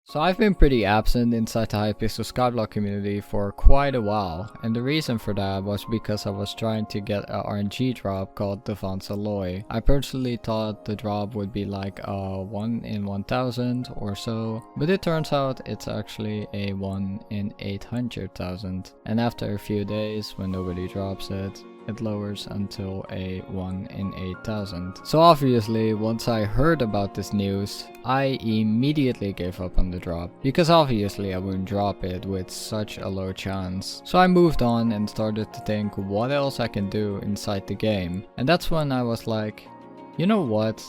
So I've been pretty absent inside the Hypixel Skyblock community for quite a while, and the reason for that was because I was trying to get a RNG drop called Devon's Alloy. I personally thought the drop would be like a 1 in 1000 or so, but it turns out it's actually a 1 in 800,000. And after a few days, when nobody drops it, it lowers until a 1 in 8000. So obviously, once I heard about this news, I immediately gave up on the drop, because obviously I wouldn't drop it with such a low chance. So I moved on and started to think what else I can do inside the game. And that's when I was like, you know what?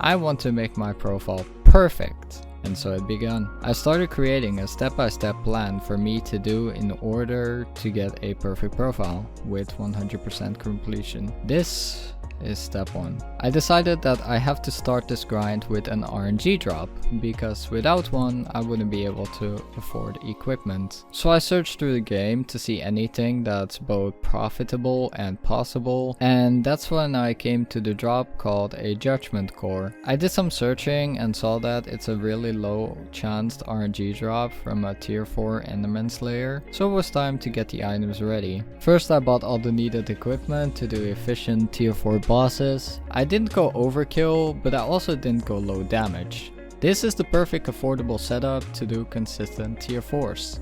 I want to make my profile perfect. And so it began. I started creating a step-by-step plan for me to do in order to get a perfect profile with 100% completion. This is step 1. I decided that I have to start this grind with an RNG drop, because without one I wouldn't be able to afford equipment. So I searched through the game to see anything that's both profitable and possible, and that's when I came to the drop called a Judgement core. I did some searching and saw that it's a really low chanced RNG drop from a tier 4 Enderman Slayer, so it was time to get the items ready. First I bought all the needed equipment to do efficient tier 4 bosses. I didn't go overkill, but I also didn't go low damage. This is the perfect affordable setup to do consistent tier 4s.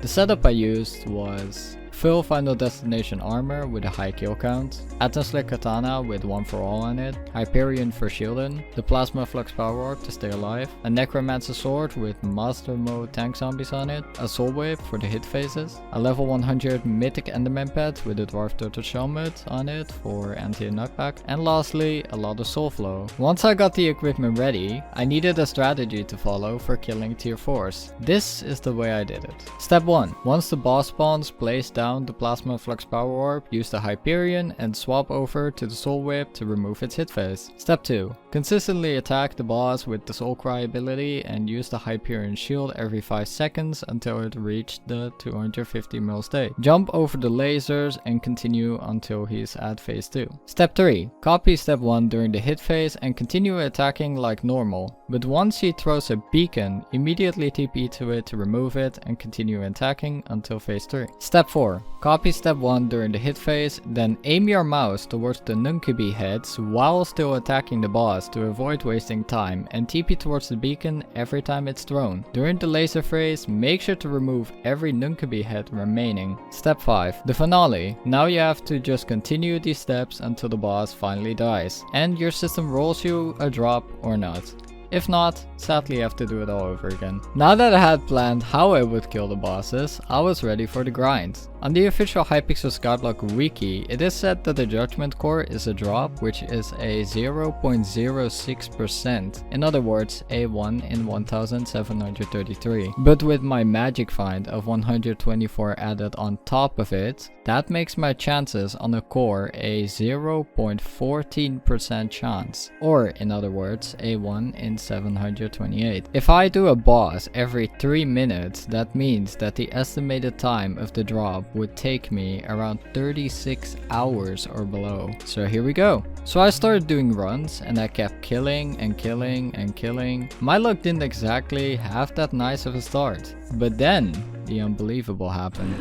The setup I used was full Final Destination armor with a high kill count, Atmospheric Katana with 1 for all on it, Hyperion for shielding, the Plasma Flux Power Orb to stay alive, a Necromancer sword with Master Mode tank zombies on it, a Soul Wave for the hit phases, a level 100 Mythic Enderman pet with a Dwarf Turtle Helmet on it for anti-knockback, and lastly a lot of soul flow. Once I got the equipment ready, I needed a strategy to follow for killing tier 4s. This is the way I did it. Step 1. Once the boss spawns, place down the Plasma Flux Power Orb, use the Hyperion and swap over to the Soul Whip to remove its hit phase. Step 2. Consistently attack the boss with the Soul Cry ability and use the Hyperion shield every 5 seconds until it reached the 250 mil state. Jump over the lasers and continue until he's at phase 2. Step 3. Copy step 1 during the hit phase and continue attacking like normal, but once he throws a beacon, immediately TP to it to remove it and continue attacking until phase 3. Step 4. Copy step 1 during the hit phase, then aim your mouse towards the Nunkabi heads while still attacking the boss to avoid wasting time, and TP towards the beacon every time it's thrown. During the laser phase, make sure to remove every Nunkabi head remaining. Step 5. The finale. Now you have to just continue these steps until the boss finally dies, and your system rolls you a drop or not. If not, sadly I have to do it all over again. Now that I had planned how I would kill the bosses, I was ready for the grind. On the official Hypixel Skyblock wiki, it is said that the Judgement core is a drop which is a 0.06%, in other words a 1 in 1733. But with my magic find of 124 added on top of it, that makes my chances on a core a 0.14% chance, or in other words a 1 in 728. If I do a boss every 3 minutes, that means that the estimated time of the drop would take me around 36 hours or below. So here we go. So I started doing runs and I kept killing and killing and killing. My luck didn't exactly have that nice of a start, but then the unbelievable happened.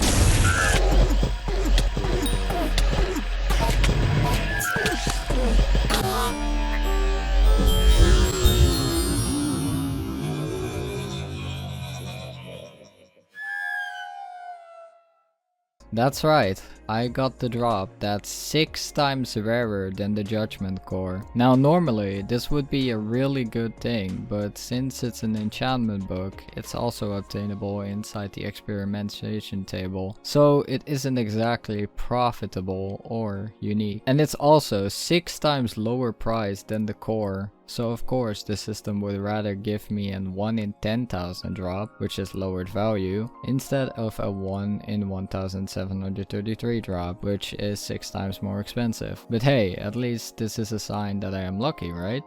That's right, I got the drop that's 6 times rarer than the Judgement core. Now normally this would be a really good thing, but since it's an enchantment book, it's also obtainable inside the experimentation table, so it isn't exactly profitable or unique. And it's also 6 times lower price than the core. So of course the system would rather give me an 1 in 10,000 drop, which is lowered value, instead of a 1 in 1733 drop, which is 6 times more expensive. But hey, at least this is a sign that I am lucky, right?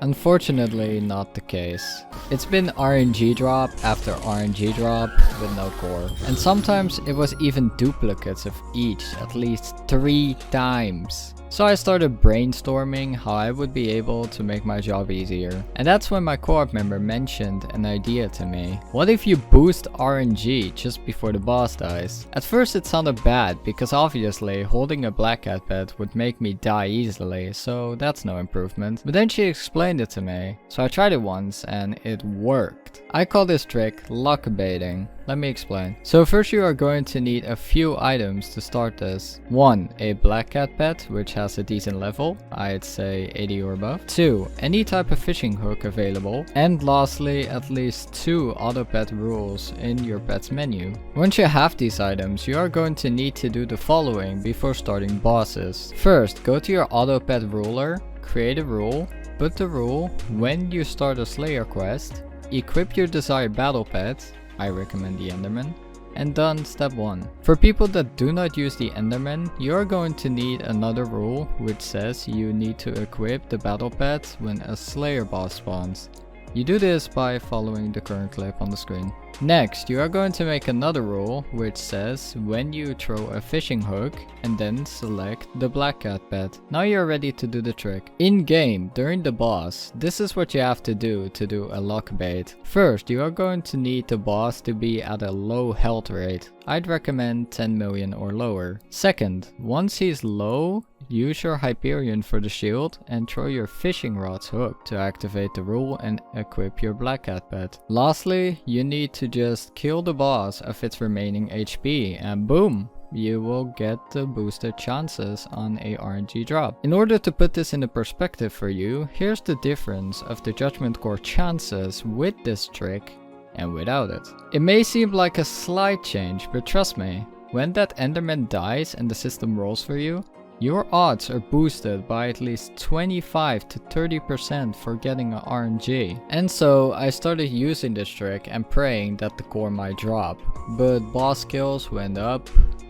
Unfortunately, not the case. It's been RNG drop after RNG drop with no core. And sometimes it was even duplicates of each at least 3 times. So I started brainstorming how I would be able to make my job easier. And that's when my co-op member mentioned an idea to me. What if you boost RNG just before the boss dies? At first it sounded bad because obviously holding a black cat pet would make me die easily, so that's no improvement. But then she explained it to me, so I tried it once and it worked. I call this trick luck baiting. Let me explain. So first you are going to need a few items to start this. 1. A black cat pet, which has a decent level, I'd say 80 or above. 2. Any type of fishing hook available. And lastly, at least 2 auto pet rules in your pet's menu. Once you have these items, you are going to need to do the following before starting bosses. First, go to your auto pet ruler, create a rule, put the rule when you start a Slayer quest, equip your desired battle pet, I recommend the Enderman, and done step 1. For people that do not use the Enderman, you are going to need another rule which says you need to equip the battle pet when a Slayer boss spawns. You do this by following the current clip on the screen. Next, you are going to make another rule which says when you throw a fishing hook and then select the black cat pet. Now you're ready to do the trick. In game, during the boss, this is what you have to do a luck bait. First, you are going to need the boss to be at a low health rate. I'd recommend 10 million or lower. Second, once he's low, use your Hyperion for the shield and throw your fishing rod's hook to activate the rule and equip your black cat pet. Lastly, you need to just kill the boss of its remaining HP and boom! You will get the boosted chances on a RNG drop. In order to put this into perspective for you, here's the difference of the Judgement core chances with this trick and without it. It may seem like a slight change, but trust me, when that Enderman dies and the system rolls for you, your odds are boosted by at least 25 to 30% for getting an RNG. And so I started using this trick and praying that the core might drop. But boss kills went up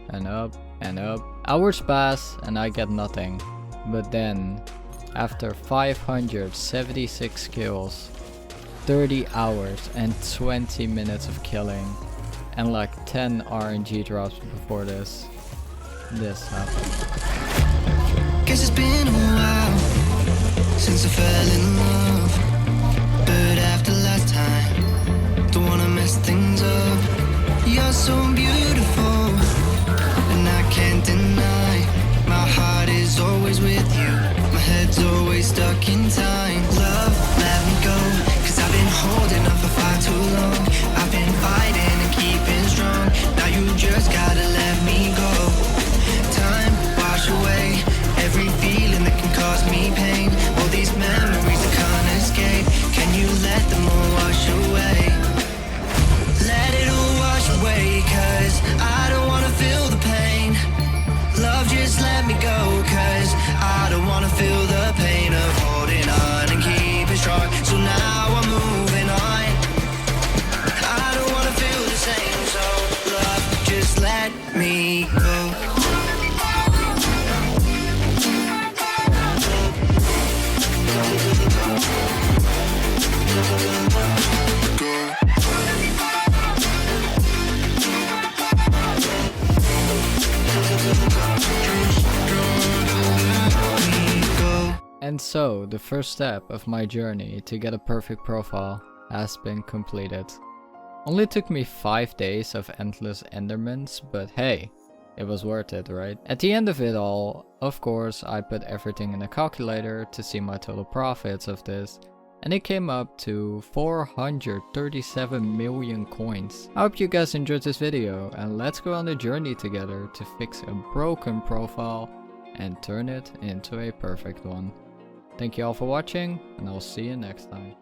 and up and up. Hours pass and I get nothing. But then, after 576 kills, 30 hours and 20 minutes of killing, and like 10 RNG drops before this happened. Guess it's been a while since I fell in love, but after last time, don't wanna mess things up. You're so beautiful, and I can't deny, my heart is always with you, my head's always stuck in time. Love, let me go, cause I've been holding on for far too long. I've been fighting and keeping strong, now you just gotta let me go. Time, wash away every feeling that can cause me pain. All these memories I can't escape, can you let them all wash away? Let it all wash away, cause I don't wanna feel the pain. Love, just let me go, cause I don't wanna feel the pain of holding on and keeping strong. So now I'm moving on, I don't wanna feel the same. So love, just let me go. And so, the first step of my journey to get a perfect profile has been completed. Only took me 5 days of endless endermans, but hey, it was worth it, right? At the end of it all, of course, I put everything in a calculator to see my total profits of this, and it came up to 437 million coins. I hope you guys enjoyed this video, and let's go on the journey together to fix a broken profile and turn it into a perfect one. Thank you all for watching, and I'll see you next time.